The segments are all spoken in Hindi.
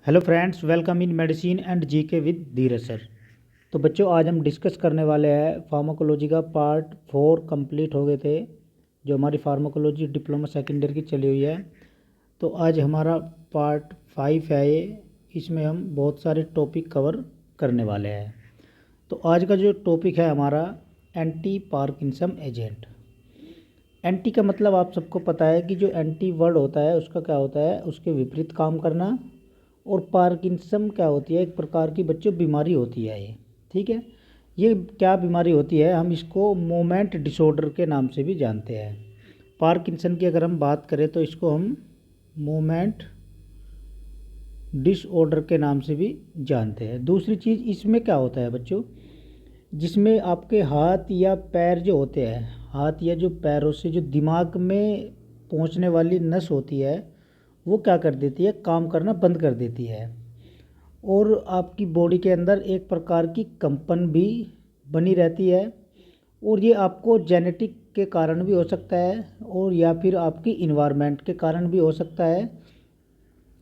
Hello friends, welcome in medicine and GK with Dheeraj sir. तो बच्चों, आज हम डिस्कस करने वाले हैं फार्माकोलॉजी का पार्ट 4 कंप्लीट हो गए थे, जो हमारी फार्माकोलॉजी डिप्लोमा सेकेंड ईयर की चली हुई है। तो आज हमारा पार्ट 5 है ये। इसमें हम बहुत सारे टॉपिक कवर करने वाले हैं। तो आज का जो टॉपिक है हमारा, एंटी पार्किंसम एजेंट। एंटी का मतलब आप सबको पता है कि जो एंटी वर्ड होता है उसका क्या होता है, उसके विपरीत काम करना। और पार्किंसम क्या होती है, एक प्रकार की बच्चों बीमारी होती है ये। ठीक है, ये क्या बीमारी होती है, हम इसको मोमेंट डिसऑर्डर के नाम से भी जानते हैं। पार्किंसन की अगर हम बात करें तो इसको हम मोमेंट डिसऑर्डर के नाम से भी जानते हैं। दूसरी चीज़ इसमें क्या होता है बच्चों, जिसमें आपके हाथ या पैर जो होते हैं, हाथ या जो पैरों से जो दिमाग में पहुंचने वाली नस होती है, वो क्या कर देती है, काम करना बंद कर देती है। और आपकी बॉडी के अंदर एक प्रकार की कंपन भी बनी रहती है। और ये आपको जेनेटिक के कारण भी हो सकता है, और या फिर आपकी इन्वायरमेंट के कारण भी हो सकता है।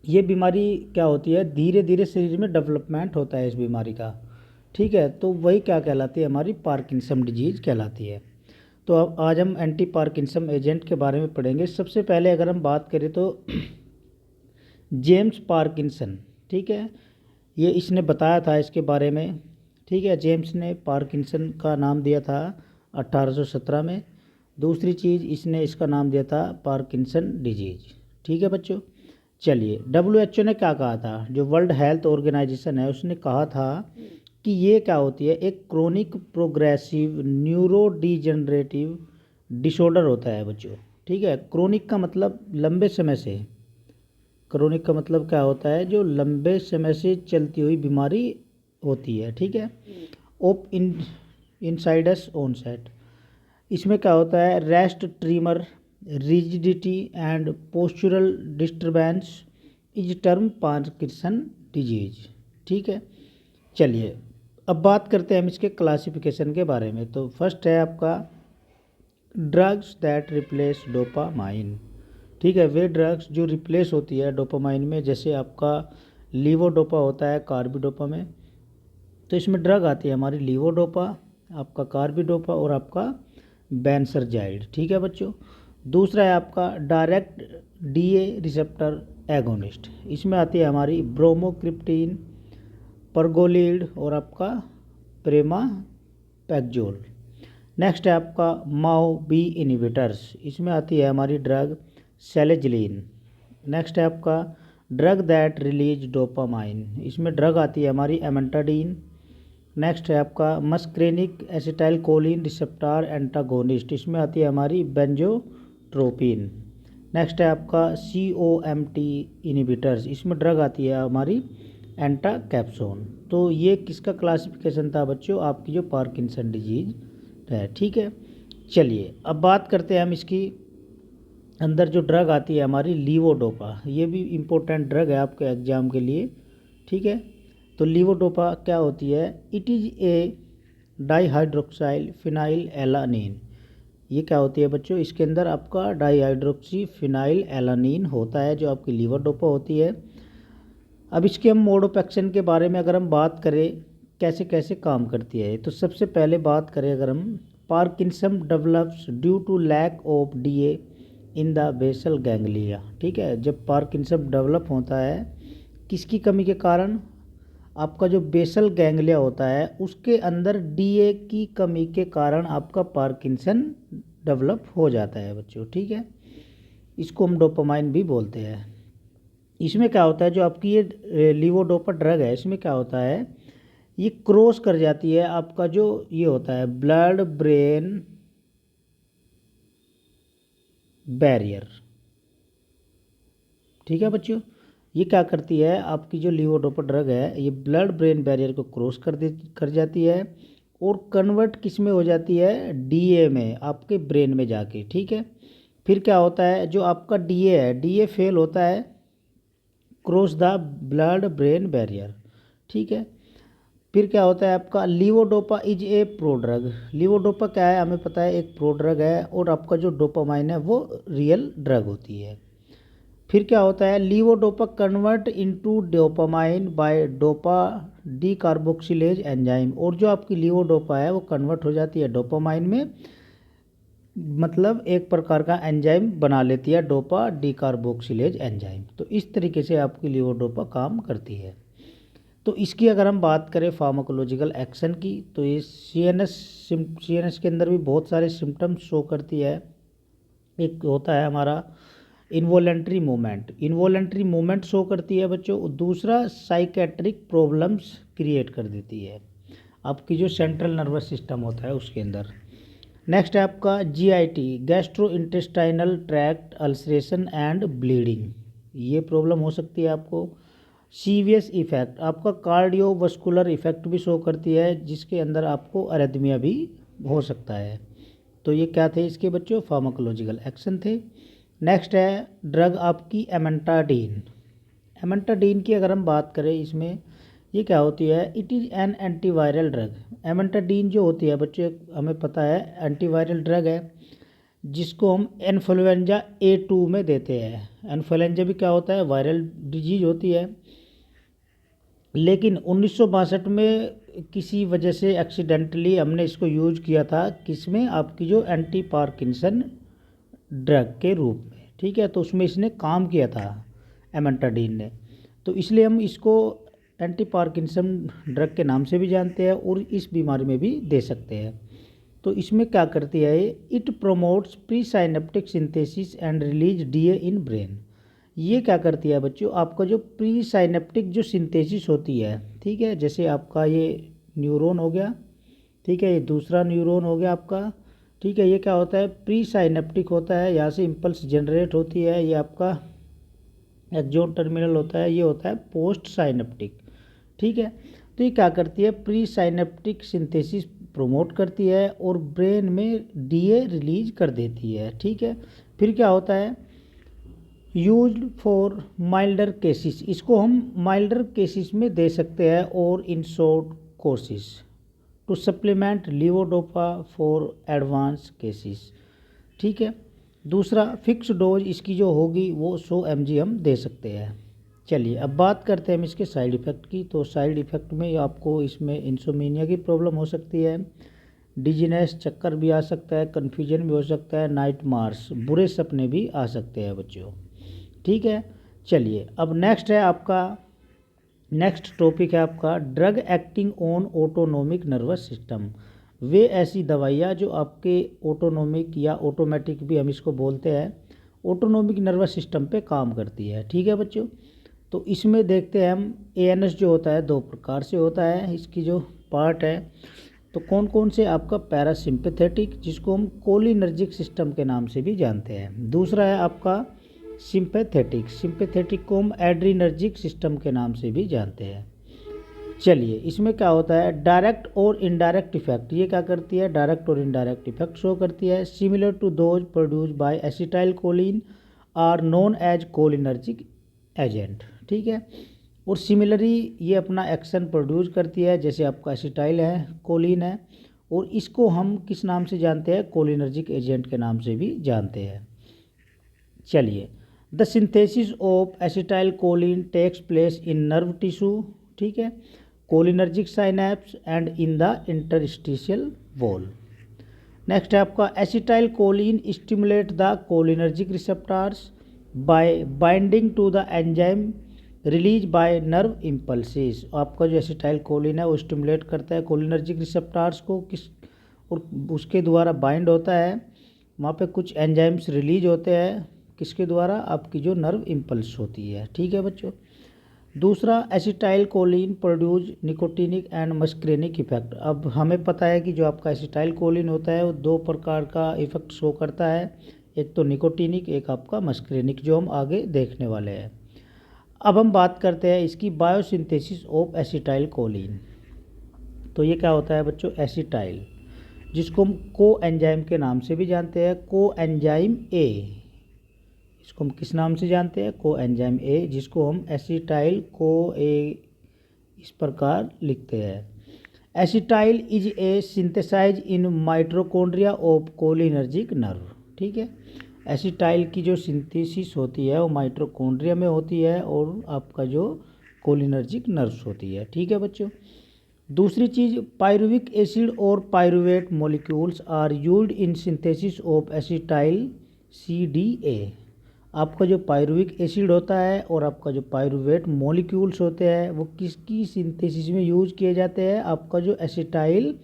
ये बीमारी क्या होती है, धीरे धीरे शरीर में डेवलपमेंट होता है इस बीमारी का। ठीक है, तो वही क्या कहलाती है, हमारी पार्किंसम डिजीज़ कहलाती है। तो अब आज हम एंटी पार्किंसम एजेंट के बारे में पढ़ेंगे। सबसे पहले अगर हम बात करें तो जेम्स पार्किंसन, ठीक है, ये इसने बताया था इसके बारे में। ठीक है, जेम्स ने पार्किंसन का नाम दिया था 1817 में। दूसरी चीज़, इसने इसका नाम दिया था पार्किंसन डिजीज। ठीक है बच्चों, चलिए, WHO ने क्या कहा था, जो वर्ल्ड हेल्थ ऑर्गेनाइजेशन है, उसने कहा था कि ये क्या होती है, एक chronic progressive neuro degenerative disorder होता है बच्चों। ठीक है, क्रोनिक का मतलब लंबे समय से, क्रोनिक का मतलब क्या होता है, जो लंबे समय से चलती हुई बीमारी होती है। ठीक है, ओप इनसाइडस ऑनसेट। इसमें क्या होता है, rest trimmer, rigidity and postural disturbance is term Parkinson disease. ठीक है, चलिए अब बात करते हैं हम इसके क्लासिफिकेशन के बारे में। तो फर्स्ट है आपका ड्रग्स दैट रिप्लेस डोपामाइन। ठीक है, वे ड्रग्स जो रिप्लेस होती है डोपामाइन में, जैसे आपका लीवोडोपा होता है, कार्बिडोपा में। तो इसमें ड्रग आती है हमारी लीवोडोपा, आपका कार्बिडोपा और आपका बेंसरजाइड। ठीक है बच्चों। दूसरा है आपका डायरेक्ट डीए रिसेप्टर एगोनिस्ट। इसमें आती है हमारी ब्रोमोक्रिप्टीन, परगोलिड और आपका प्रेमा पैक्जोल। नेक्स्ट है आपका माओ बी इनिबिटर्स। इसमें आती है हमारी ड्रग सेलेजिलिन। नेक्स्ट है आपका ड्रग दैट रिलीज डोपामाइन। इसमें ड्रग आती है हमारी एमेंटाडीन। नेक्स्ट है आपका मस्क्रेनिक एसिटाइलकोलिन रिसेप्टर एंटागोनिस्ट। इसमें आती है हमारी बेंजोट्रोपिन। नेक्स्ट है आपका COMT इनिबिटर्स। इसमें ड्रग आती है हमारी एंटाकैप्सोन। तो ये किसका क्लासिफिकेशन था बच्चों, आपकी जो पार्किंसन डिजीज है। ठीक है, चलिए अब बात करते हैं हम इसकी अंदर जो ड्रग आती है हमारी लीवोडोपा। ये भी इम्पोर्टेंट ड्रग है आपके एग्जाम के लिए। ठीक है, तो लीवोडोपा क्या होती है, it is a dihydroxyl phenyl alanine. ये क्या होती है बच्चों, इसके अंदर आपका डाईहाइड्रोक्सी फिनाइल एलानिन होता है, जो आपकी लीवोडोपा होती है। अब इसके हम मोड ऑफ एक्शन के बारे में अगर हम बात करें, कैसे कैसे काम करती है, तो सबसे पहले बात करें अगर हम, Parkinsonism develops due to lack of DA in the basal ganglia. ठीक है, जब पार्किंसम डेवलप होता है किसकी कमी के कारण, आपका जो बेसल गैंग्लिया होता है उसके अंदर डीए की कमी के कारण आपका पार्किंसन डेवलप हो जाता है बच्चों। ठीक है, इसको हम डोपामाइन भी बोलते हैं। इसमें क्या होता है, जो आपकी ये लीवोडोपा ड्रग है, इसमें क्या होता है, ये क्रॉस कर जाती है आपका जो ये होता है ब्लड ब्रेन बैरियर। ठीक है बच्चों, ये क्या करती है, आपकी जो लीवोडोपा ड्रग है, ये ब्लड ब्रेन बैरियर को क्रॉस कर जाती है और कन्वर्ट किस में हो जाती है, डीए में, आपके ब्रेन में जाके। ठीक है, फिर क्या होता है, जो आपका डीए है, डीए फेल होता है cross the blood brain barrier. ठीक है, फिर क्या होता है आपका levodopa is a prodrug. Levodopa क्या है, हमें पता है, एक प्रोड्रग है, और आपका जो डोपामाइन है वो रियल ड्रग होती है। फिर क्या होता है, levodopa convert into dopamine by dopa decarboxylase enzyme. और जो आपकी लीवोडोपा है वो कन्वर्ट हो जाती है डोपामाइन में, मतलब एक प्रकार का एंजाइम बना लेती है, डोपा डीकार्बोक्सिलेज एंजाइम। तो इस तरीके से आपकी लीवोडोपा काम करती है। तो इसकी अगर हम बात करें फार्माकोलॉजिकल एक्शन की, तो ये सीएनएस के अंदर भी बहुत सारे सिम्टम्स शो करती है। एक होता है हमारा इन्वॉलेंट्री मूवमेंट शो करती है बच्चों। दूसरा साइकेट्रिक प्रॉब्लम्स क्रिएट कर देती है आपकी जो सेंट्रल नर्वस सिस्टम होता है उसके अंदर। नेक्स्ट है आपका GIT, gastro intestinal tract ulceration and bleeding, ये प्रॉब्लम हो सकती है आपको। सीवियस इफेक्ट, आपका कार्डियोवास्कुलर इफेक्ट भी शो करती है, जिसके अंदर आपको अरिथमिया भी हो सकता है। तो ये क्या थे इसके बच्चों, फार्माकोलॉजिकल एक्शन थे। नेक्स्ट है ड्रग आपकी एमेंटाडीन। एमेंटाडीन की अगर हम बात करें, इसमें ये क्या होती है, it is an antiviral drug. Amantadine जो होती है बच्चों, हमें पता है एंटीवायरल ड्रग है, जिसको हम इन्फ्लुएंजा A2 में देते हैं। इन्फ्लुएंजा भी क्या होता है, वायरल डिजीज होती है। लेकिन 1962 में किसी वजह से एक्सीडेंटली हमने इसको यूज किया था, किसमें, आपकी जो एंटी पार्किंसन ड्रग के रूप में, ठीक है। तो उसमें इसने काम किया था एमेंटाडीन ने, तो इसलिए हम इसको एंटी पार्किंसन ड्रग के नाम से भी जानते हैं और इस बीमारी में भी दे सकते हैं। तो इसमें क्या करती है, it promotes pre synaptic synthesis and release DA in brain. ये क्या करती है बच्चों, आपका जो प्री साइनेप्टिक जो सिंथेसिस होती है, ठीक है, जैसे आपका ये न्यूरॉन हो गया, ठीक है, ये दूसरा न्यूरॉन हो गया आपका, ठीक है। ये क्या होता है, प्री साइनेप्टिक होता है, यहाँ से इम्पल्स जनरेट होती है, ये आपका एक्सॉन टर्मिनल होता है, ये होता है पोस्ट साइनेप्टिक, ठीक है। तो ये क्या करती है, प्री साइनेप्टिक सिंथेसिस प्रोमोट करती है और ब्रेन में डीए रिलीज कर देती है, ठीक है। फिर क्या होता है, यूज्ड फॉर माइल्डर केसेस, इसको हम माइल्डर केसेस में दे सकते हैं, और in short courses to supplement levodopa for advance cases, ठीक है। दूसरा फिक्स डोज इसकी जो होगी वो 100 mg हम दे सकते हैं। चलिए अब बात करते हैं हम इसके साइड इफ़ेक्ट की। तो साइड इफ़ेक्ट में आपको इसमें इंसोमिनिया की प्रॉब्लम हो सकती है, डिजीनेस, चक्कर भी आ सकता है, कन्फ्यूजन भी हो सकता है, नाइट मार्स, बुरे सपने भी आ सकते हैं बच्चों, ठीक है। चलिए अब नेक्स्ट है आपका, नेक्स्ट टॉपिक है आपका drug acting on autonomic nervous system. वे ऐसी दवाइयाँ जो आपके ऑटोनोमिक या ऑटोमेटिक भी हम इसको बोलते हैं, ऑटोनोमिक नर्वस सिस्टम पे काम करती है, ठीक है बच्चों। तो इसमें देखते हैं हम, एएनएस जो होता है दो प्रकार से होता है, इसकी जो पार्ट है, तो कौन कौन से, आपका पैरासिम्पैथेटिक, जिसको हम कोलिनर्जिक सिस्टम के नाम से भी जानते हैं। दूसरा है आपका सिंपैथेटिक को हम एड्रीनर्जिक सिस्टम के नाम से भी जानते हैं। चलिए इसमें क्या होता है, डायरेक्ट और इनडायरेक्ट इफेक्ट, ये क्या करती है, डायरेक्ट और इनडायरेक्ट इफेक्ट शो करती है। Similar to those produce by acetyl choline are known as cholinergic agent, ठीक है। और सिमिलरली ये अपना एक्शन प्रोड्यूस करती है, जैसे आपका एसिटाइल है, कोलिन है, और इसको हम किस नाम से जानते हैं, कोलिनर्जिक एजेंट के नाम से भी जानते हैं। चलिए, the synthesis of acetyl choline takes place in nerve tissue, ठीक है, cholinergic synapse and in the interstitial wall. Next है आपका acetyl choline stimulate the cholinergic receptors by binding to the enzyme release by nerve impulses. आपका जो एसिटाइल कोलिन है वो स्टिमुलेट करता है कोलिनर्जिक रिसेप्टर्स को, किस, और उसके द्वारा बाइंड होता है, वहाँ पे कुछ एंजाइम्स रिलीज होते हैं, किसके द्वारा, आपकी जो नर्व इम्पल्स होती है, ठीक है बच्चों। दूसरा acetyl choline produce nicotinic and muscarinic effect. अब हमें पता है कि जो आपका एसिटाइल कोलिन होता है वो दो प्रकार का इफेक्ट शो करता है, एक तो निकोटिनिक, एक आपका मस्क्रेनिक, जो हम आगे देखने वाले हैं। अब हम बात करते हैं इसकी बायोसिंथेसिस ऑफ एसिटाइल कोलिन। तो ये क्या होता है बच्चों, एसिटाइल, जिसको हम को एंजाइम के नाम से भी जानते हैं, को एंजाइम ए, इसको हम किस नाम से जानते हैं, को एंजाइम ए, जिसको हम एसिटाइल को ए इस प्रकार लिखते हैं। Acetyl is a synthesize in mitochondria of cholinergic nerve, ठीक है। एसिटाइल की जो सिंथेसिस होती है वो माइटोकॉन्ड्रिया में होती है और आपका जो कोलिनर्जिक नर्व्स होती है। ठीक है बच्चों। दूसरी चीज़, पायरुविक एसिड और pyruvate molecules are used in synthesis of acetyl CDA। आपका जो पायरुविक एसिड होता है और आपका जो पायरुवेट मॉलिक्यूल्स होते हैं वो किसकी सिंथेसिस में यूज किए जाते हैं? आपका जो एसिटाइल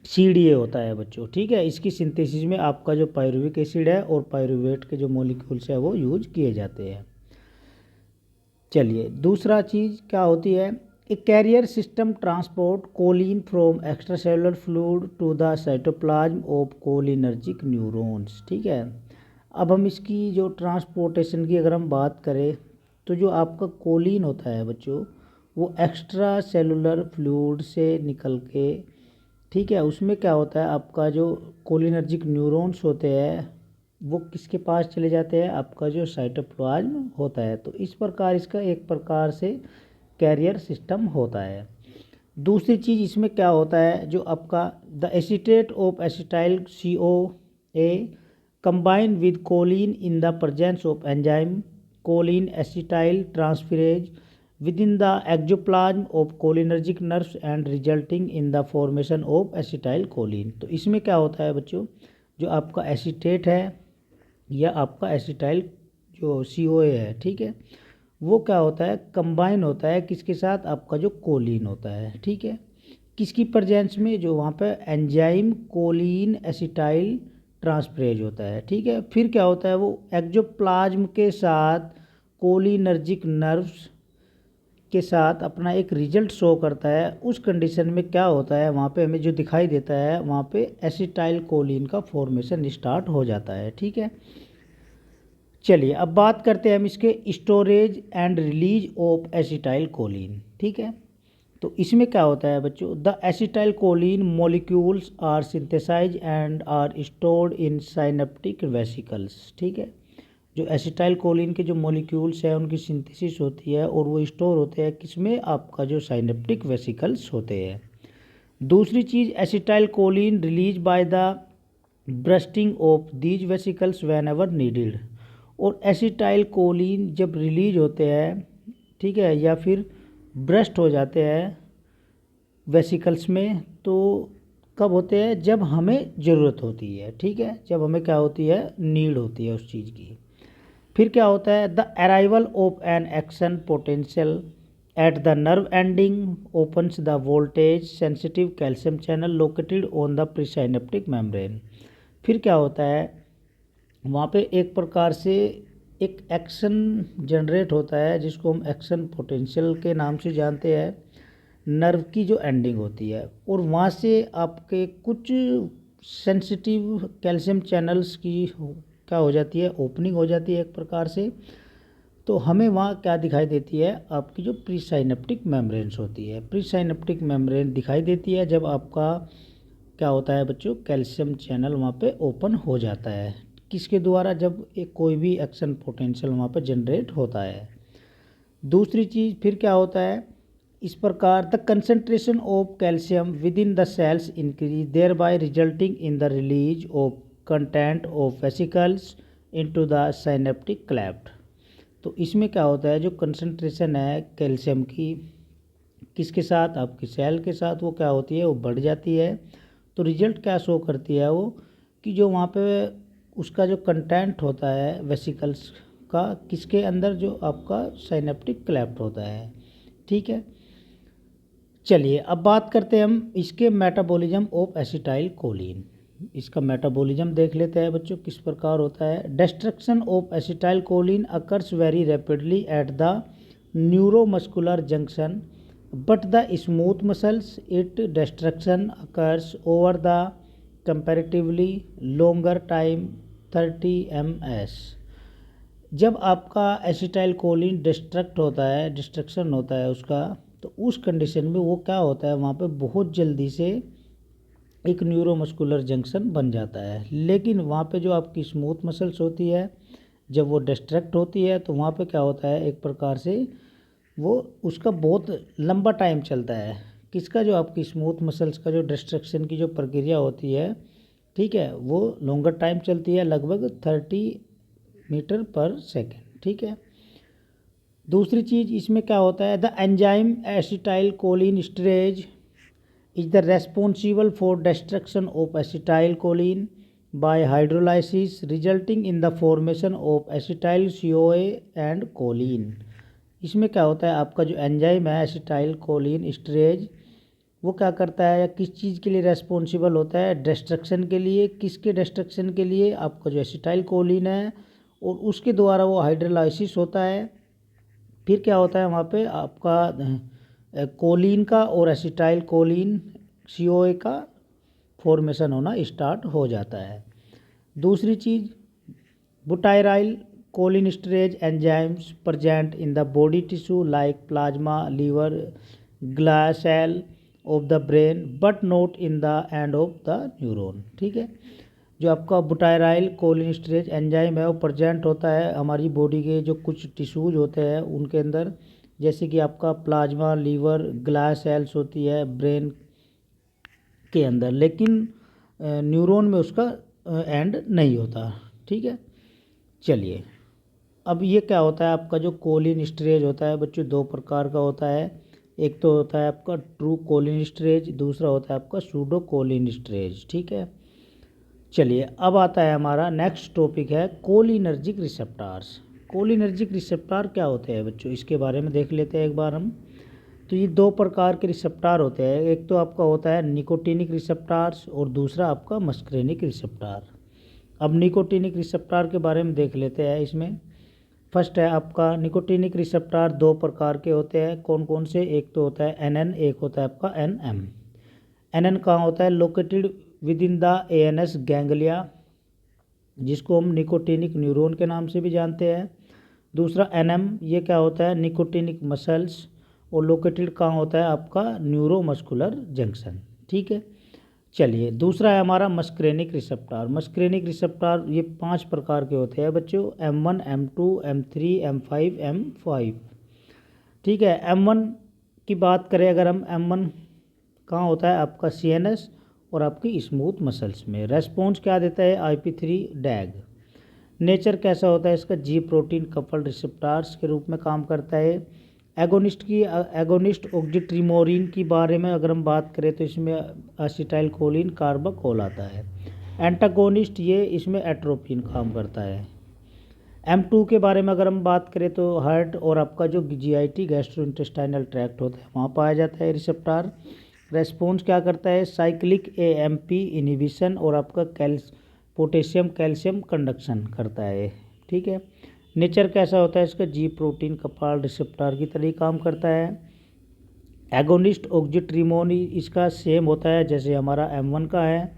CDA होता है बच्चों। ठीक है, इसकी सिंथेसिस में आपका जो पायरुविक एसिड है और पायरुवेट के जो मॉलिक्यूल्स है वो यूज किए जाते हैं। चलिए, दूसरा चीज़ क्या होती है? A carrier system transport choline from extracellular fluid to the cytoplasm of cholinergic neurons. ठीक है, अब हम इसकी जो ट्रांसपोर्टेशन की अगर हम बात करें तो जो आपका कोलिन होता है बच्चों वो एक्स्ट्रा सेलुलर फ्लूइड से निकल के, ठीक है, उसमें क्या होता है आपका जो कोलिनर्जिक न्यूरॉन्स होते हैं वो किसके पास चले जाते हैं? आपका जो साइटोप्लाज्म होता है। तो इस प्रकार इसका एक प्रकार से कैरियर सिस्टम होता है। दूसरी चीज़ इसमें क्या होता है, जो आपका the acetate of acetyl CoA combine with choline in the presence of enzyme choline acetyl transferase within the exoplasm of cholinergic nerves and resulting in the formation of acetylcholine। तो इसमें क्या होता है बच्चों, जो आपका एसीटेट है या आपका एसिटाइल जो CoA है, ठीक है, वो क्या होता है, कंबाइन होता है किसके साथ? आपका जो कोलिन होता है। ठीक है, किसकी प्रेजेंस में? जो वहाँ पे एंजाइम कोलिन एसिटाइल ट्रांसफरेज होता है। ठीक है, फिर क्या होता है, वो एक्जोप्लाज्म के साथ कोलिनर्जिक नर्व्स के साथ अपना एक रिजल्ट शो करता है। उस कंडीशन में क्या होता है, वहाँ पे हमें जो दिखाई देता है वहाँ पे एसिटाइल कोलिन का फॉर्मेशन स्टार्ट हो जाता है। ठीक है, चलिए अब बात करते हैं हम इसके storage and release of acetyl choline. ठीक है, तो इसमें क्या होता है बच्चों, the acetyl choline molecules are synthesize and are stored in synaptic vesicles. ठीक है, जो एसिटाइल कोलिन के जो मॉलिक्यूल्स हैं उनकी सिंथेसिस होती है और वो स्टोर होते हैं किसमें? आपका जो साइनेप्टिक वेसिकल्स होते हैं। दूसरी चीज़, acetyl choline release by the bursting of these vesicles whenever needed. और एसिटाइल कोलिन जब रिलीज होते हैं, ठीक है, या फिर ब्रस्ट हो जाते हैं वेसिकल्स में, तो कब होते हैं? जब हमें ज़रूरत होती है। ठीक है, जब हमें क्या होती है, नीड होती है उस चीज़ की। फिर क्या होता है, the arrival of an action potential at the nerve ending opens the voltage sensitive calcium channel located on the presynaptic membrane. फिर क्या होता है, वहाँ पे एक प्रकार से एक एक्शन जनरेट होता है जिसको हम एक्शन पोटेंशियल के नाम से जानते हैं। नर्व की जो एंडिंग होती है और वहाँ से आपके कुछ सेंसिटिव कैल्शियम चैनल्स की क्या हो जाती है, ओपनिंग हो जाती है एक प्रकार से। तो हमें वहाँ क्या दिखाई देती है, आपकी जो प्रीसाइनेप्टिक मेम्ब्रेन्स होती है। प्रीसाइनेप्टिक मेम्ब्रेन दिखाई देती है जब आपका क्या होता है बच्चों, कैल्शियम चैनल वहाँ पे ओपन हो जाता है। किसके द्वारा? जब एक कोई भी एक्शन पोटेंशियल वहाँ पे जनरेट होता है। दूसरी चीज़ फिर क्या होता है, इस प्रकार the concentration of calcium within the cells increase thereby resulting in the release of content of vesicles into the synaptic cleft. तो इसमें क्या होता है, जो कंसंट्रेशन है कैल्शियम की किसके साथ? आपकी सेल के साथ वो क्या होती है, वो बढ़ जाती है। तो रिजल्ट क्या शो करती है वो, कि जो वहाँ पे उसका जो कंटेंट होता है वेसिकल्स का किसके अंदर, जो आपका साइनेप्टिक क्लेफ्ट होता है। ठीक है, चलिए अब बात करते हैं हम इसके मेटाबॉलिज्म ऑफ एसिटाइल कोलिन। इसका मेटाबॉलिज्म देख लेते हैं बच्चों किस प्रकार होता है। Destruction of acetyl Colin occurs very rapidly at the neuromuscular junction but the smooth muscles it destruction occurs over the comparatively longer time 30 ms। जब आपका एसिटाइल कोलिन डिस्ट्रक्शन होता है उसका, तो उस कंडीशन में वो क्या होता है, वहाँ पे बहुत जल्दी से एक न्यूरोमस्कुलर जंक्शन बन जाता है। लेकिन वहाँ पे जो आपकी स्मूथ मसल्स होती है जब वो डिस्ट्रैक्ट होती है तो वहाँ पे क्या होता है, एक प्रकार से वो उसका बहुत लंबा टाइम चलता है। किसका? जो आपकी स्मूथ मसल्स का जो डिस्ट्रक्शन की जो प्रक्रिया होती है ठीक है, वो लॉन्गर टाइम चलती है, लगभग 30 मीटर पर सेकेंड। ठीक है, दूसरी चीज़ इसमें क्या होता है, the enzyme acetyl choline esterase is the responsible for destruction of acetyl choline by hydrolysis resulting in the formation of acetyl CoA and choline. इसमें क्या होता है, आपका जो एंजाइम है एसिटाइल कोलिन स्टरेज, वो क्या करता है या किस चीज़ के लिए रेस्पॉन्सिबल होता है, डिस्ट्रक्शन के लिए। किसके डिस्ट्रक्शन के लिए, आपका जो एसिटाइल कोलिन है, और उसके द्वारा वो हाइड्रोलाइसिस होता है। फिर क्या होता है वहाँ पे आपका कोलिन का और एसिटाइल कोलिन CoA का फॉर्मेशन होना स्टार्ट हो जाता है। दूसरी चीज़, butyryl cholinesterase enzymes present in the body tissue like plasma, liver, glial cell of the brain but not in the end of the neuron. ठीक है, जो आपका बुटाइराइल कोलिनस्टरेज एंजाइम है वो प्रेजेंट होता है हमारी बॉडी के जो कुछ टिश्यूज होते हैं उनके अंदर, जैसे कि आपका प्लाज्मा, लीवर, ग्लियल सेल्स होती है ब्रेन के अंदर, लेकिन न्यूरॉन में उसका एंड नहीं होता। ठीक है, चलिए, अब ये क्या होता है, आपका जो कोलिन स्टरेज होता है बच्चों, दो प्रकार का होता है। एक तो होता है आपका ट्रू कोलिन स्टरेज, दूसरा होता है आपका सूडो कोलिन स्टरेज। ठीक है, चलिए, अब आता है हमारा नेक्स्ट टॉपिक है कोलिनर्जिक रिसेप्टार्स। कोलिनर्जिक रिसेप्टार क्या होते हैं बच्चों, इसके बारे में देख लेते हैं एक बार हम। तो ये दो प्रकार के रिसेप्टार होते हैं, एक तो आपका होता है निकोटिनिक रिसेप्टार्स और दूसरा आपका मस्क्रेनिक रिसेप्टार। अब निकोटिनिक रिसेप्टार के बारे में देख लेते हैं। इसमें फर्स्ट है आपका निकोटिनिक रिसेप्टार, दो प्रकार के होते हैं। कौन कौन से, एक तो होता है NN, एक होता है आपका NM। NN कहाँ होता है, located with in the ANS ganglia, जिसको हम निकोटिनिक न्यूरॉन के नाम से भी जानते हैं। दूसरा NM, ये क्या होता है, निकोटिनिक मसल्स, और लोकेटेड कहाँ होता है आपका न्यूरोमस्कुलर जंक्शन। ठीक है, चलिए, दूसरा है हमारा मस्क्रेनिक रिसेप्टार। मस्क्रेनिक रिसेप्टार ये 5 प्रकार के होते हैं बच्चों, M1, M2, M3, M5, M5। ठीक है, M1 की बात करें अगर हम, M1 कहाँ होता है आपका CNS और आपकी स्मूथ मसल्स में। रेस्पॉन्स क्या देता है, IP3 डैग। नेचर कैसा होता है इसका, G प्रोटीन कपल्ड रिसेप्टार्स के रूप में काम करता है। एगोनिस्ट ऑक्सीट्रिमोरिन की बारे में अगर हम बात करें तो इसमें एसिटाइल कोलिन कार्बाकोल आता है। एंटागोनिस्ट, ये इसमें एट्रोपिन काम करता है। M2 के बारे में अगर हम बात करें तो हार्ट और आपका जो GIT गैस्ट्रोइंटेस्टाइनल ट्रैक्ट होता है वहाँ पाया जाता है रिसेप्टार। रेस्पॉन्स क्या करता है, साइक्लिक AMP इनहिबिशन और आपका पोटेशियम कैल्शियम कंडक्शन करता है। ठीक है, नेचर कैसा होता है इसका, G प्रोटीन कपल्ड रिसेप्टार की तरह काम करता है। एगोनिस्ट ऑक्सीट्रिमोन इसका सेम होता है जैसे हमारा M1 का है।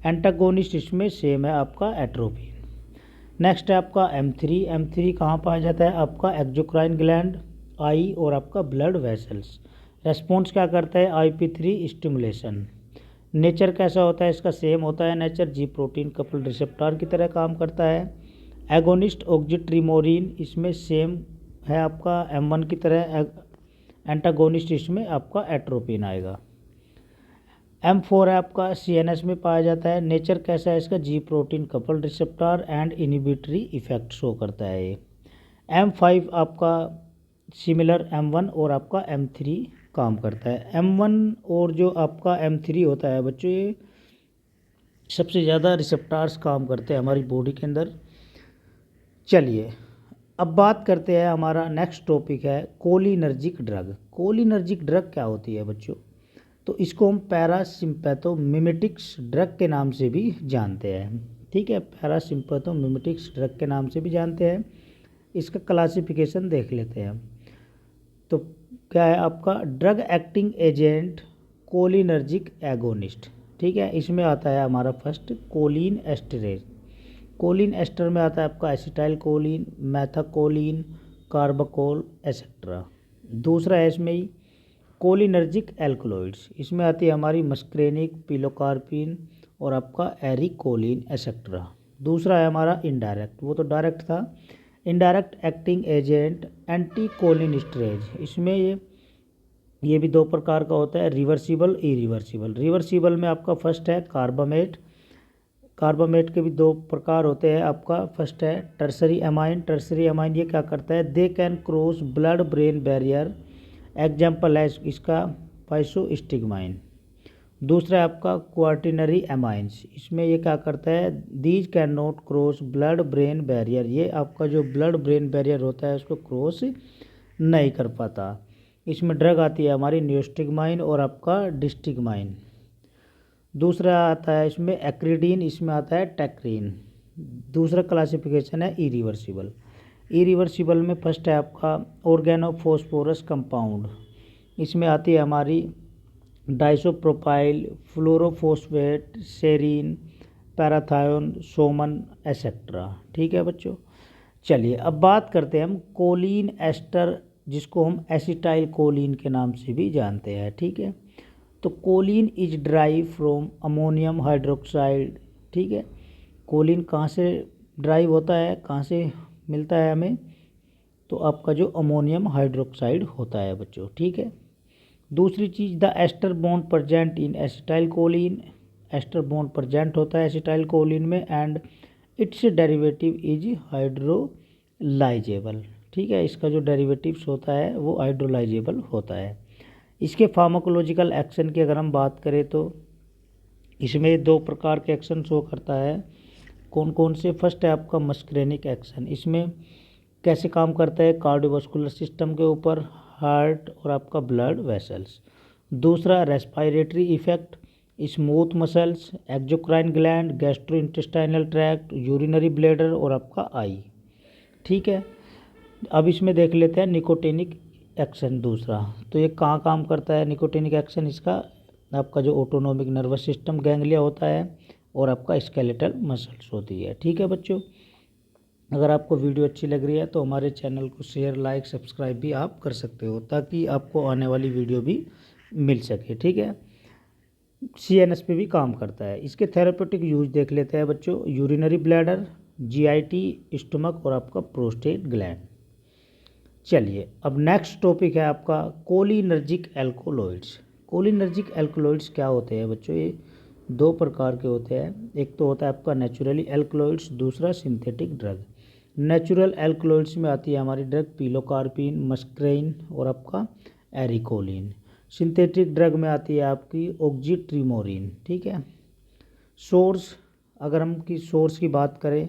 एंटागोनिस्ट इसमें सेम है आपका एट्रोपिन। नेक्स्ट है आपका M3। M3 कहाँ पाया जाता है, आपका एक्सोक्राइन ग्लैंड, आई और आपका ब्लड वेसल्स। रेस्पॉन्स क्या करता है, IP3 स्टिमुलेशन। नेचर कैसा होता है इसका, सेम होता है nature, G protein coupled receptor की तरह काम करता है। एगोनिस्ट ऑक्सीट्रिमोरिन इसमें सेम है आपका M1 की तरह। एंटागोनिस्ट इसमें आपका एट्रोपिन आएगा। M4 है आपका CNS में पाया जाता है। नेचर कैसा है इसका, G protein coupled receptor and inhibitory effect show करता है ये। M5 आपका सिमिलर M1 और आपका M3 काम करता है। M1 और जो आपका M3 होता है बच्चों, ये सबसे ज़्यादा रिसेप्टार्स काम करते हैं हमारी बॉडी के अंदर। चलिए, अब बात करते हैं, हमारा नेक्स्ट टॉपिक है कोलिनर्जिक ड्रग। कोलिनर्जिक ड्रग क्या होती है बच्चों, तो इसको हम पैरासिम्पैथोमिमेटिक्स ड्रग के नाम से भी जानते हैं। ठीक है, पैरासिम्पैथोमिमेटिक्स ड्रग के नाम से भी जानते हैं। इसका क्लासिफिकेशन देख लेते हैं। तो क्या है आपका, drug acting agent cholinergic agonist. ठीक है, इसमें आता है हमारा first choline esterase. Choline ester में आता है आपका acetyl choline, methacholine, carbachol etcetera. दूसरा है इसमें ही कोलिनर्जिक एल्कलॉइड्स, इसमें आती है हमारी मस्क्रेनिक, पिलोकार्पिन और आपका एरिकोलिन एसेट्रा। दूसरा है हमारा इनडायरेक्ट, वो तो डायरेक्ट था। Indirect acting agent anti cholinesterase, इसमें ये भी दो प्रकार का होता है, रिवर्सिबल, इरिवर्सिबल। रिवर्सिबल में आपका फर्स्ट है कार्बामेट, कार्बामेट के भी दो प्रकार होते हैं आपका। फर्स्ट है टर्सरी एमाइन। टर्सरी एमाइन ये क्या करता है, they can cross blood brain barrier. Example है इसका पाइसोस्टिगमाइन। दूसरा है आपका क्वार्टिनरी एमाइंस। इसमें ये क्या करता है, these can not cross blood brain barrier. ये आपका जो ब्लड ब्रेन बैरियर होता है उसको क्रॉस नहीं कर पाता। इसमें ड्रग आती है हमारी नियोस्टिगमाइन और आपका डिस्टिगमाइन। दूसरा आता है इसमें एक्रीडीन, इसमें आता है टेक्रीन। दूसरा क्लासिफिकेशन है इरिवर्सिबल। इरिवर्सिबल में फर्स्ट है आपका ऑर्गेनोफॉस्फोरस कंपाउंड। इसमें आती है हमारी डाइसोप्रोपाइल, फ्लोरोफोस्फेट, सेरीन, पैराथायोन, सोमन एसेट्रा। ठीक है बच्चों, चलिए अब बात करते हैं हम कोलिन एस्टर, जिसको हम एसिटाइल कोलिन के नाम से भी जानते हैं। ठीक है, तो choline is drive from ammonium hydroxide. ठीक है, कोलिन कहाँ से ड्राइव होता है, कहाँ से मिलता है हमें, तो आपका जो अमोनियम हाइड्रोक्साइड होता है बच्चों। ठीक है, दूसरी चीज़ the ester bond present in acetyl choline. Ester bond present होता है एसिटाइल कोलिन में and its derivative is hydrolysable. ठीक है, इसका जो डेरिवेटिव्स होता है वो हाइड्रोलाइजेबल होता है। इसके फार्माकोलॉजिकल एक्शन की अगर हम बात करें तो इसमें दो प्रकार के एक्शन शो करता है। कौन कौन से, फर्स्ट है आपका मस्करेनिक एक्शन। इसमें कैसे काम करता है, कार्डियोवास्कुलर सिस्टम के ऊपर, हार्ट और आपका ब्लड वेसल्स। दूसरा respiratory effect, smooth muscles, exocrine gland, gastrointestinal tract, urinary bladder और आपका आई। ठीक है, अब इसमें देख लेते हैं निकोटिनिक एक्शन दूसरा। तो ये कहाँ काम करता है निकोटिनिक एक्शन, इसका आपका जो ऑटोनोमिक नर्वस सिस्टम गैंग्लिया होता है और आपका स्केलेटल मसल्स होती है। ठीक है बच्चों, अगर आपको वीडियो अच्छी लग रही है तो हमारे चैनल को शेयर, लाइक, सब्सक्राइब भी आप कर सकते हो ताकि आपको आने वाली वीडियो भी मिल सके। ठीक है, CNS पे भी काम करता है। इसके थेरेपेटिक यूज देख लेते हैं बच्चों। यूरिनरी ब्लैडर, GIT, स्टमक और आपका प्रोस्टेट ग्लैंड। चलिए अब नेक्स्ट टॉपिक है आपका कोलिनर्जिक एल्कोलॉइड्स। कोलिनर्जिक एल्कोलॉइड्स क्या होते हैं बच्चों, ये दो प्रकार के होते हैं। एक तो होता है आपका नेचुरली एल्कोलॉइड्स, दूसरा सिंथेटिक ड्रग। नेचुरल एल्कोलॉइड्स में आती है हमारी ड्रग पिलोकार्पिन, मस्क्रेन और आपका एरिकोलिन। सिंथेटिक ड्रग में आती है आपकी ऑक्जीट्रिमोरिन। ठीक है, सोर्स, अगर हम की सोर्स की बात करें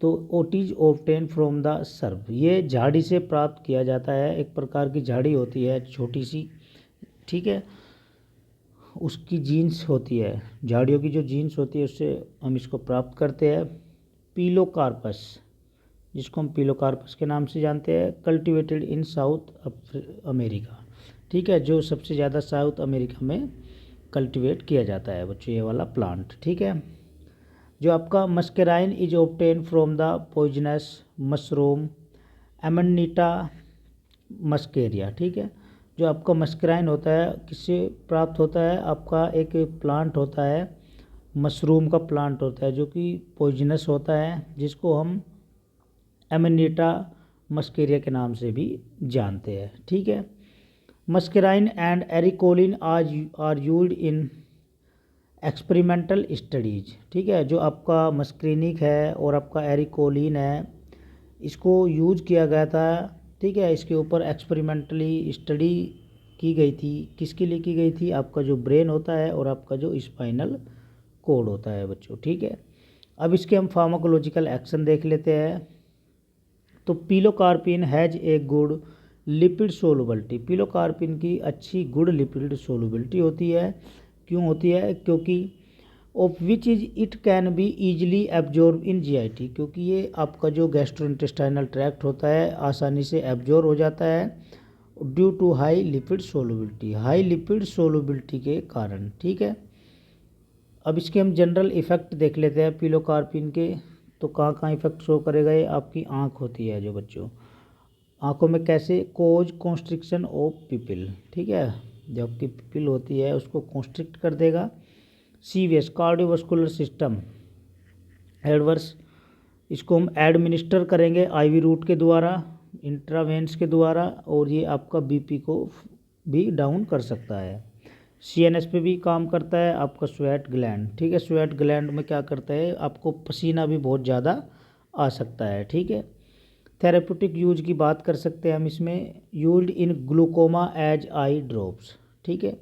तो ओटीज ऑब्टेन फ्रॉम द सर्व। ये झाड़ी से प्राप्त किया जाता है, एक प्रकार की झाड़ी होती है छोटी सी। ठीक है, उसकी जीन्स होती है, झाड़ियों की जो जीन्स होती है उससे हम इसको प्राप्त करते हैं। पिलोकार्पस, जिसको हम पिलोकार्पस के नाम से जानते हैं, कल्टिवेटेड इन साउथ अमेरिका। ठीक है, जो सबसे ज़्यादा साउथ अमेरिका में कल्टिवेट किया जाता है बच्चों ये वाला प्लांट। ठीक है, जो आपका muscarine is obtain from the poisonous mushroom Amanita muscaria. ठीक है, जो आपका मस्कराइन होता है किससे प्राप्त होता है, आपका एक प्लांट होता है, मशरूम का प्लांट होता है जो कि पॉइजनस होता है, जिसको हम एमनीटा मस्केरिया के नाम से भी जानते हैं। ठीक है, muscarine and arecoline are used in experimental studies. ठीक है, जो आपका मस्क्रीनिक है और आपका एरिकोलिन है, इसको यूज किया गया था। ठीक है, इसके ऊपर एक्सपेरिमेंटली स्टडी की गई थी। किसके लिए की गई थी, आपका जो ब्रेन होता है और आपका जो स्पाइनल कोड होता है बच्चों। ठीक है, अब इसके हम फार्माकोलॉजिकल एक्शन देख लेते हैं। तो pilocarpine has a good lipid solubility. Pilocarpine की अच्छी गुड लिपिड सोलबिलिटी होती है। क्यों होती है, क्योंकि of which is it can be easily absorb in GIT, क्योंकि ये आपका जो गैस्ट्रोइंटेस्टाइनल ट्रैक्ट होता है आसानी से एब्जॉर्ब हो जाता है due to high lipid solubility, high lipid solubility के कारण। ठीक है, अब इसके हम जनरल इफेक्ट देख लेते हैं पिलोकार्पिन के। तो कहाँ कहाँ इफेक्ट शो करेगा, ये आपकी आँख होती है जो बच्चों, आँखों में कैसे, कोज कॉन्स्ट्रिक्शन ऑफ पिपिल। ठीक है, जो आपकी पिपिल होती है उसको कॉन्स्ट्रिक्ट कर देगा। CVS कार्डियोवास्कुलर सिस्टम एडवर्स, इसको हम एडमिनिस्टर करेंगे IV रूट के द्वारा, इंट्रावेंस के द्वारा, और ये आपका BP को भी डाउन कर सकता है। सीएनएस पे भी काम करता है आपका स्वेट ग्लैंड, ठीक है। स्वेट ग्लैंड में क्या करता है, आपको पसीना भी बहुत ज़्यादा आ सकता है, ठीक है। थेरेप्यूटिक यूज की बात कर सकते हैं हम इसमें, used in glaucoma as eye drops, ठीक है।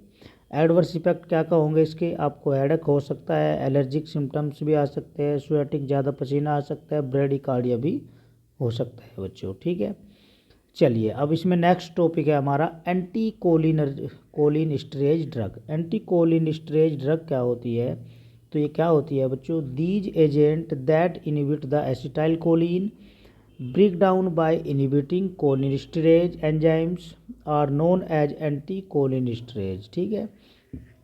एडवर्स इफेक्ट क्या क्या होंगे इसके, आपको हेडेक हो सकता है, एलर्जिक सिम्टम्स भी आ सकते हैं, स्वेटिंग ज़्यादा पसीना आ सकता है, ब्रेडिकार्डिया भी हो सकता है बच्चों, ठीक है। चलिए अब इसमें नेक्स्ट टॉपिक है हमारा anti cholinesterase drug. Anti cholinesterase drug क्या होती है, तो ये क्या होती है बच्चों, these agent that inhibit the acetyl choline break down by inhibiting cholinesterase enzymes are known as anti cholinesterase, ठीक है।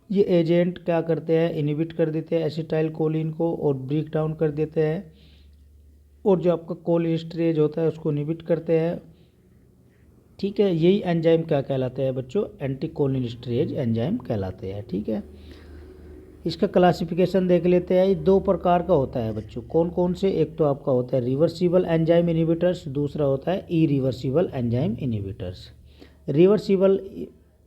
ये एजेंट क्या करते हैं, इनहिबिट कर देते हैं एसिटाइल कोलिन को और ब्रेक डाउन कर देते हैं, और जो आपका कोलिनस्टेरेज होता है उसको इनहिबिट करते हैं, ठीक है। यही एंजाइम क्या कहलाते हैं बच्चों, एंटी कोलिनस्टेरेज एंजाइम कहलाते हैं, ठीक है। इसका क्लासिफिकेशन देख लेते हैं। ये दो प्रकार का होता है बच्चों, कौन कौन से, एक तो आपका होता है रिवर्सिबल एंजाइम इनहिबिटर्स, दूसरा होता है irreversible enzyme inhibitors. Reversible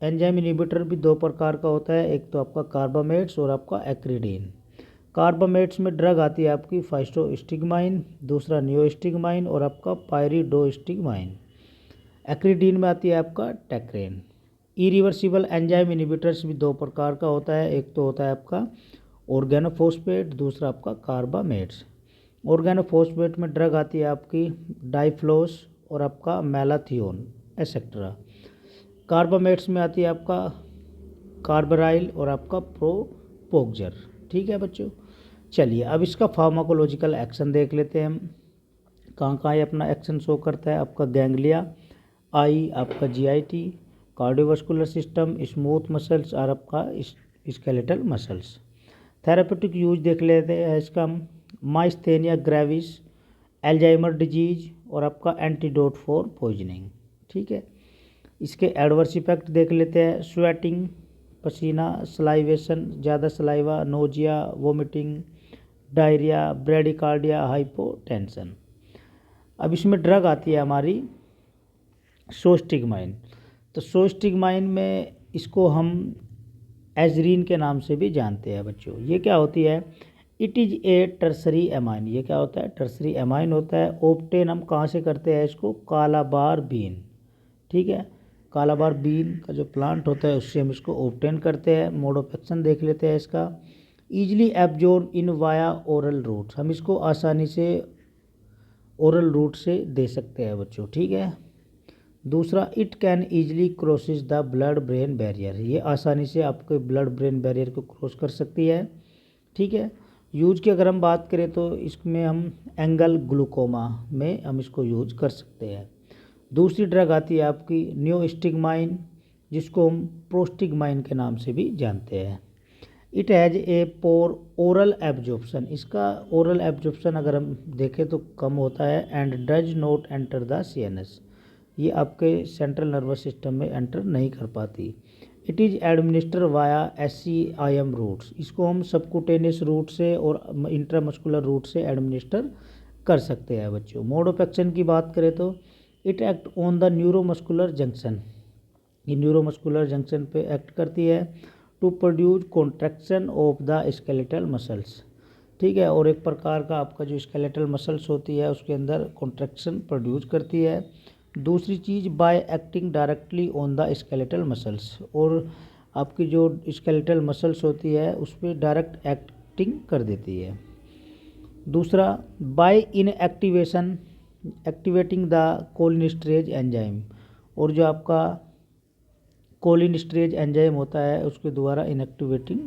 enzyme inhibitor भी दो प्रकार का होता है, एक तो आपका कार्बामेट्स और आपका एक्रीडीन। कार्बामेट्स में ड्रग आती है आपकी फाइस्टोस्टिगमाइन, दूसरा नियोस्टिगमाइन और आपका पायरिडोस्टिगमाइन। एक्रीडीन में आती है आपका टेक्रेन। इरिवर्सिबल एंजाइम इनहिबिटर्स भी दो प्रकार का होता है, एक तो होता है आपका ऑर्गेनोफॉस्फेट, दूसरा आपका कार्बामेट्स। ऑर्गेनोफॉस्फेट में ड्रग आती है आपकी डाइफ्लोस और आपका मैलाथियोन एक्सेट्रा। कार्बामेट्स में आती है आपका कार्बराइल और आपका प्रोपोक्जर, ठीक है बच्चों। चलिए अब इसका फार्माकोलॉजिकल एक्शन देख लेते हैं हम, कहाँ कहाँ ये अपना एक्शन शो करता है। आपका गैंग्लिया, आई, आपका GIT, cardiovascular system, smooth muscles और आपका स्केलेटल मसल्स। थेरापेटिक यूज देख लेते हैं इसका हम, माइस्थेनिया ग्रेविस, एल्जाइमर डिजीज और आपका एंटीडोट फॉर पॉइजनिंग, ठीक है। इसके एडवर्स इफेक्ट देख लेते हैं, स्वेटिंग पसीना, सलाइवेशन ज़्यादा saliva, nausea, vomiting, diarrhoea, bradycardia, hypotension. अब इसमें ड्रग आती है हमारी सोस्टिगमाइन। तो सोस्टिगमाइन में इसको हम एजरीन के नाम से भी जानते हैं बच्चों। ये क्या होती है, it is A tertiary amine. ये क्या होता है, टर्सरी एमाइन होता है। ऑब्टेन हम कहाँ से करते हैं इसको, कालाबार बीन, ठीक है। कालाबार बीन का जो प्लांट होता है उससे हम इसको ऑब्टेन करते हैं। मोड ऑफ एक्शन देख लेते हैं इसका, easily absorb in via oral routes. हम इसको आसानी से ओरल रूट से दे सकते हैं बच्चों, ठीक है। दूसरा, it can easily crosses the blood brain barrier. ये आसानी से आपके ब्लड ब्रेन बैरियर को क्रॉस कर सकती है, ठीक है। यूज की अगर हम बात करें तो इसमें हम एंगल ग्लूकोमा में हम इसको यूज कर सकते हैं। दूसरी ड्रग आती है आपकी नियोस्टिगमाइन, जिसको हम प्रोस्टिगमाइन के नाम से भी जानते हैं। It has a poor oral absorption. इसका ओरल एब्जॉर्प्शन अगर हम देखें तो कम होता है, and does not enter the CNS. ये आपके सेंट्रल नर्वस सिस्टम में एंटर नहीं कर पाती। It is administer via SCIM routes. इसको हम सबकुटेनियस रूट से और इंट्रामस्कुलर रूट से एडमिनिस्टर कर सकते हैं बच्चों। मोड ऑफ एक्शन की बात करें तो it act on the neuromuscular junction. ये न्यूरोमस्कुलर जंक्शन पे एक्ट करती है to produce contraction of the skeletal muscles, ठीक है। और एक प्रकार का आपका जो स्केलेटल मसल्स होती है उसके अंदर कॉन्ट्रैक्शन प्रोड्यूस करती है। दूसरी चीज़, by acting directly on the skeletal muscles, और आपकी जो स्केलेटल मसल्स होती है उस पर डायरेक्ट एक्टिंग कर देती है। दूसरा, by inactivating the cholinesterase enzyme, और जो आपका कोलिनस्टेरेज एंजाइम होता है उसके द्वारा इनएक्टिवेटिंग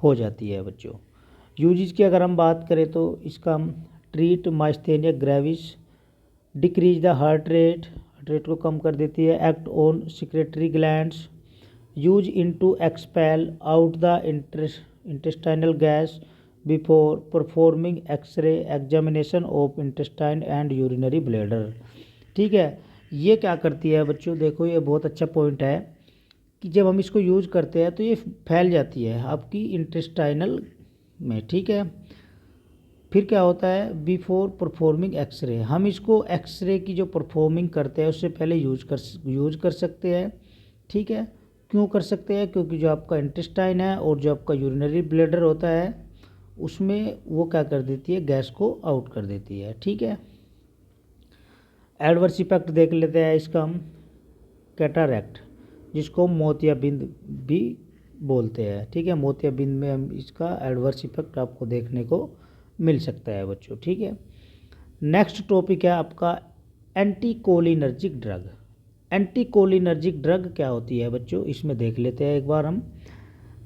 हो जाती है बच्चों। यूजेस की अगर हम बात करें तो इसका हम treat myasthenia gravis, decrease the heart rate को कम कर देती है, act on secretory glands, use in to expel out the intestinal gas before performing X ray examination of intestine and urinary bladder, ठीक है। ये क्या करती है बच्चों, देखो ये बहुत अच्छा पॉइंट है कि जब हम इसको यूज करते हैं तो ये फैल जाती है आपकी इंटेस्टाइनल में, ठीक है। फिर क्या होता है, बिफोर परफॉर्मिंग एक्सरे, हम इसको एक्सरे की जो परफॉर्मिंग करते हैं उससे पहले यूज कर सकते हैं, ठीक है। क्यों कर सकते हैं? क्योंकि जो आपका इंटेस्टाइन है और जो आपका यूरिनरी ब्लैडर होता है उसमें वो क्या कर देती है, गैस को आउट कर देती है। ठीक है, एडवर्स इफेक्ट देख लेते हैं इसका हम। कैटारैक्ट, जिसको हम मोतियाबिंद भी बोलते हैं। ठीक है, मोतियाबिंद में हम इसका एडवर्स इफेक्ट आपको देखने को मिल सकता है बच्चों। ठीक है, नेक्स्ट टॉपिक है आपका एंटीकोलिनर्जिक ड्रग। एंटीकोलिनर्जिक ड्रग क्या होती है बच्चों, इसमें देख लेते हैं एक बार हम।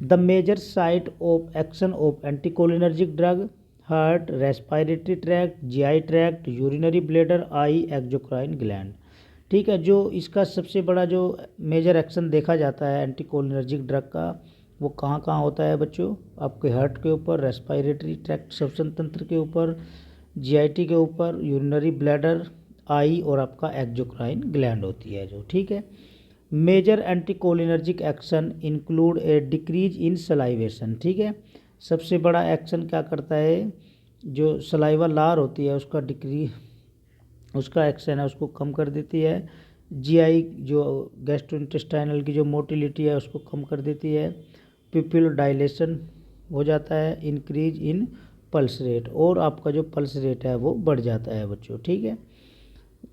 The major site of action of anticholinergic drug: heart, respiratory tract, GI tract, urinary bladder, eye, exocrine gland. ठीक है, जो इसका सबसे बड़ा जो मेजर एक्शन देखा जाता है एंटीकोलिनर्जिक ड्रग का, वो कहाँ कहाँ होता है बच्चों? आपके हार्ट के ऊपर, रेस्पिरेटरी ट्रैक्ट श्वसन तंत्र के ऊपर, जीआईटी के ऊपर, यूरिनरी ब्लैडर, आई और आपका एक्सोक्राइन ग्लैंड होती है जो। ठीक है, major anticholinergic action include a decrease in salivation. ठीक है, सबसे बड़ा एक्शन क्या करता है, जो सलाइवा लार होती है उसका उसका एक्शन है उसको कम कर देती है। जीआई जो गैस्ट्रोइंटेस्टाइनल की जो मोटिलिटी है उसको कम कर देती है। पिपिल डायलेशन हो जाता है। इंक्रीज इन पल्स रेट, और आपका जो पल्स रेट है वो बढ़ जाता है बच्चों। ठीक है,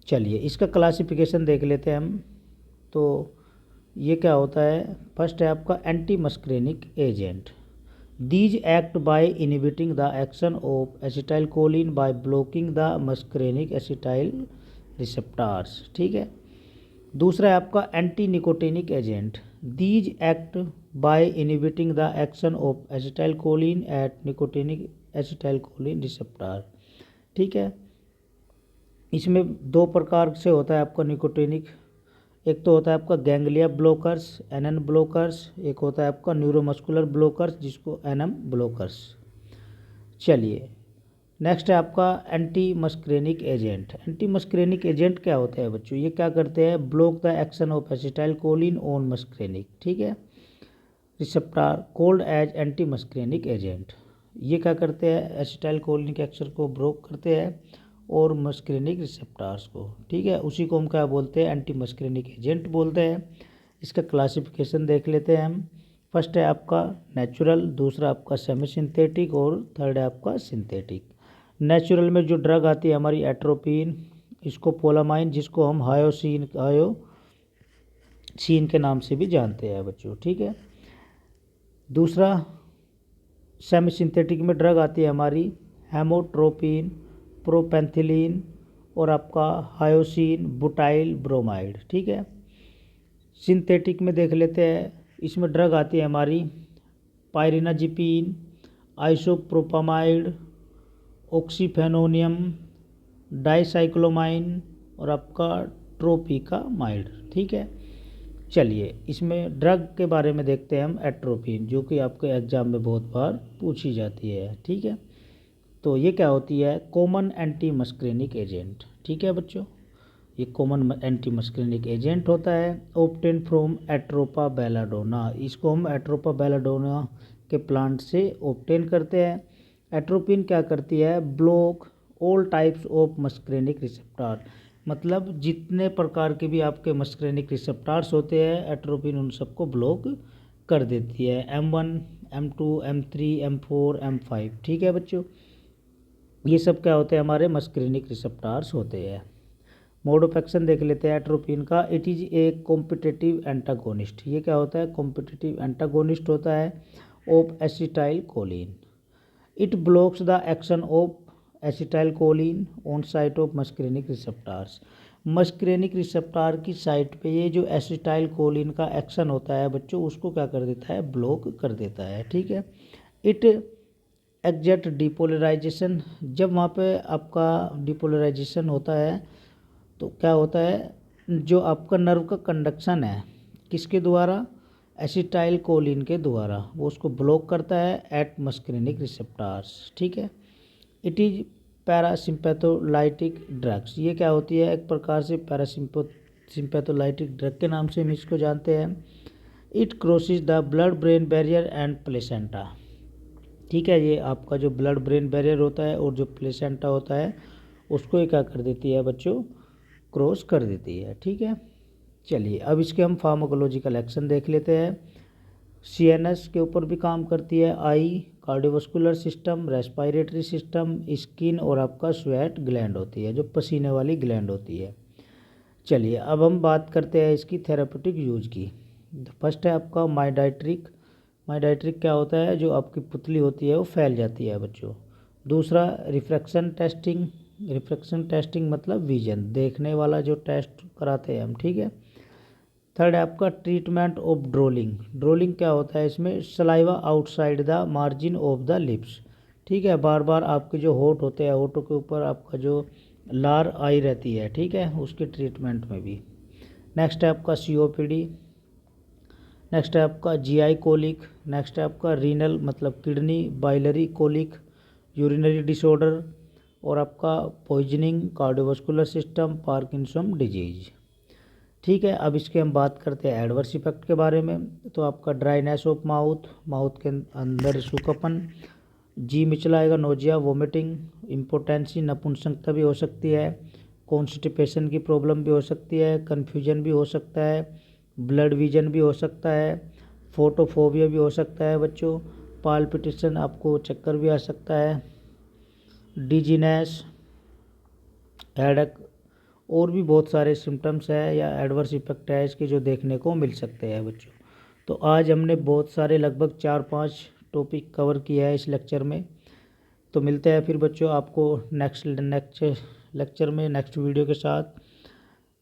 चलिए इसका क्लासिफिकेशन देख लेते हैं हम। तो ये क्या होता है, फर्स्ट है आपका anti muscarinic agent. These act by inhibiting the action of acetyl choline by blocking the muscarinic acetyl receptors. ठीक है, दूसरा है आपका anti nicotinic agent. These act by inhibiting the action of acetyl choline at nicotinic acetyl choline receptor. ठीक है, इसमें दो प्रकार से होता है आपका निकोटिनिक। एक तो होता है आपका गैंग्लिया ब्लोकर्स, एनएन ब्लोकर्स। एक होता है आपका न्यूरोमस्कुलर ब्लोकर्स, जिसको एनएम ब्लोकर्स। चलिए नेक्स्ट है आपका anti muscarinic agent. Anti muscarinic agent क्या होता है बच्चों, ये क्या करते हैं, block the action of acetyl choline on muscarinic. ठीक है, receptor called as anti muscarinic agent. ये क्या करते हैं, एसिटाइल कोलिन के एक्शन को ब्लॉक करते हैं और मस्क्रेनिक रिसेप्टार्स को। ठीक है, उसी को हम क्या बोलते हैं, एंटी मस्क्रेनिक एजेंट बोलते हैं। इसका क्लासिफिकेशन देख लेते हैं हम। फर्स्ट है आपका नेचुरल, दूसरा आपका सेमी सिंथेटिक और थर्ड है आपका सिंथेटिक। नेचुरल में जो ड्रग आती है हमारी एट्रोपिन, इसको पोलामाइन, जिसको हम हायोसीन के नाम से भी जानते हैं बच्चों। ठीक है, दूसरा सेमी सिंथेटिक में ड्रग आती है हमारी हेमोट्रोपिन, प्रोपेंथिलीन और आपका हायोसिन बुटाइल ब्रोमाइड। ठीक है, सिंथेटिक में देख लेते हैं, इसमें ड्रग आती है हमारी पायरिनाजिपिन, आइसोप्रोपामाइड, ऑक्सीफेनोनियम, डाइसाइक्लोमाइन और आपका ट्रोपिकामाइड। ठीक है, चलिए इसमें ड्रग के बारे में देखते हैं हम। एट्रोपिन, जो कि आपके एग्जाम में बहुत बार पूछी जाती है। ठीक है, तो ये क्या होती है, कॉमन एंटी मस्क्रेनिक एजेंट। ठीक है बच्चों, ये कॉमन एंटी मस्क्रेनिक एजेंट होता है। ऑब्टेन फ्रॉम एट्रोपा बेलाडोना, इसको हम एट्रोपा बेलाडोना के प्लांट से ऑब्टेन करते हैं। एट्रोपिन क्या करती है, block all types of muscarinic receptor, मतलब जितने प्रकार के भी आपके मस्क्रेनिक रिसेप्टार्स होते हैं एट्रोपिन उन सबको ब्लॉक कर देती है। M1, M2, M3, M4, M5। ठीक है बच्चों, ये सब क्या होते हैं, हमारे मस्क्रेनिक रिसेप्टार्स होते हैं। मोड ऑफ एक्शन देख लेते हैं एट्रोपिन का। It is A competitive antagonist. ये क्या होता है, कॉम्पिटिटिव एंटागोनिस्ट होता है of acetyl Colin. It blocks the action of acetyl choline on site of muscarinic receptors. Muscarinic receptor की साइट पे ये जो एसिटाइल कोलिन का एक्शन होता है बच्चों, उसको क्या कर देता है, ब्लॉक कर देता है। ठीक है, इट एग्जैक्ट डिपोलराइजेशन, जब वहाँ पे आपका डिपोलराइजेशन होता है तो क्या होता है, जो आपका नर्व का कंडक्शन है किसके द्वारा, एसिटाइल कोलिन के द्वारा, वो उसको ब्लॉक करता है एट मस्क्रेनिक रिसेप्टार्स। ठीक है, इट इज़ पैरासिम्पैथोलाइटिक ड्रग्स। ये क्या होती है, एक प्रकार से पैरासिम्पैथोलाइटिक ड्रग के नाम से हम इसको जानते हैं। It crosses the blood brain barrier and placenta. ठीक है, ये आपका जो ब्लड ब्रेन बैरियर होता है और जो प्लेसेंटा होता है उसको ये क्या कर देती है बच्चों, क्रॉस कर देती है। ठीक है, चलिए अब इसके हम फार्माकोलॉजिकल एक्शन देख लेते हैं। सीएनएस के ऊपर भी काम करती है, eye, cardiovascular system, respiratory system, skin और आपका स्वेट ग्लैंड होती है, जो पसीने वाली ग्लैंड होती है। चलिए अब हम बात करते हैं इसकी थेरापेटिक यूज की। फर्स्ट है आपका माइडाइट्रिक। माइडाइट्रिक क्या होता है, जो आपकी पुतली होती है वो फैल जाती है बच्चों। दूसरा रिफ्रैक्शन टेस्टिंग। रिफ्रैक्शन टेस्टिंग मतलब विजन देखने वाला जो टेस्ट कराते हैं हम, ठीक है। थर्ड है आपका ट्रीटमेंट ऑफ ड्रोलिंग। ड्रोलिंग क्या होता है, इसमें saliva outside the margin of the lips, ठीक है। बार बार आपके जो होठ होते हैं, होठों के ऊपर आपका जो लार आई रहती है, ठीक है, उसके ट्रीटमेंट में भी। नेक्स्ट है आपका सीओपीडी। नेक्स्ट है आपका जीआई कोलिक। नेक्स्ट है आपका रीनल मतलब kidney, biliary colic, urinary disorder और आपका poisoning, cardiovascular system, Parkinson disease, ठीक है। अब इसके हम बात करते हैं एडवर्स इफेक्ट के बारे में। तो आपका ड्राइनेस ऑफ माउथ, माउथ के अंदर सूखापन, जी मिचलाएगा, नोजिया, वोमिटिंग, इम्पोटेंसी, नपुंसकता भी हो सकती है, कॉन्स्टिपेशन की प्रॉब्लम भी हो सकती है, कन्फ्यूजन भी हो सकता है, ब्लड विजन भी हो सकता है, फोटोफोबिया भी हो सकता है बच्चों, पाल्पिटेशन, आपको चक्कर भी आ सकता है, डिजीनेस, हेडेक और भी बहुत सारे सिम्टम्स है या एडवर्स इफेक्ट है इसके जो देखने को मिल सकते हैं बच्चों। तो आज हमने बहुत सारे लगभग 4-5 टॉपिक कवर किया है इस लेक्चर में। तो मिलते हैं फिर बच्चों आपको नेक्स्ट लेक्चर में नेक्स्ट वीडियो के साथ।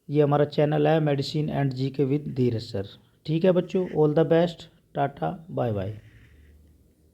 ये हमारा चैनल है medicine and GK with Dheeraj sir, ठीक है बच्चों। All the best, tata, bye bye.